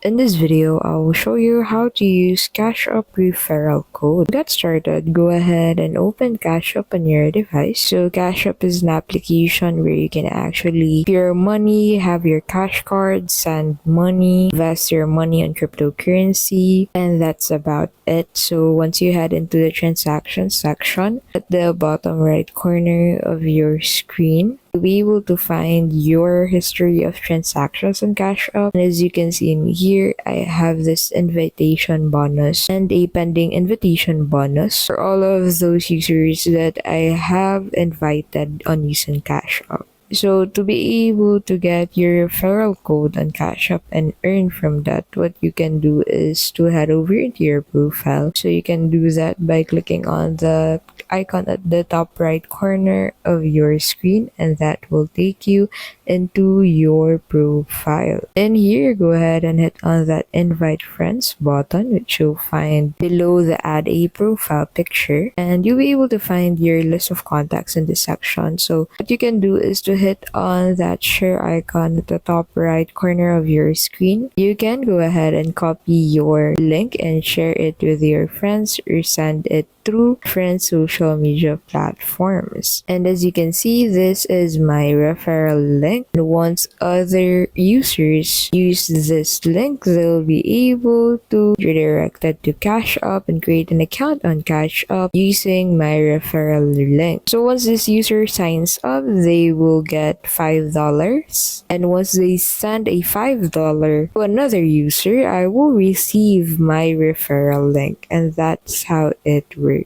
In this video, I will show you how to use Cash App referral code. To get started, go ahead and open Cash App on your device. So Cash App is an application where you can actually pay your money, have your cash card, send money, invest your money on cryptocurrency, and that's about it. So once you head into the transaction section at the bottom right corner of your screen, you'll be able to find your history of transactions on Cash App. And as you can see in here, I have this invitation bonus and a pending invitation bonus for all of those users that I have invited on using Cash App. So to be able to get your referral code on Cash App and earn from that, what you can do is to head over into your profile. So you can do that by clicking on the icon at the top right corner of your screen, and that will take you into your profile. And here, go ahead and hit on that invite friends button, which you'll find below the add a profile picture, and you'll be able to find your list of contacts in this section. So what you can do is to hit on that share icon at the top right corner of your screen. You can go ahead and copy your link and share it with your friends or send it through different social media platforms. And as you can see, this is my referral link. And once other users use this link, they'll be able to be redirected to Cash App and create an account on Cash App using my referral link. So once this user signs up, they will get $5. And once they send a $5 to another user, I will receive my referral link. And that's how it works.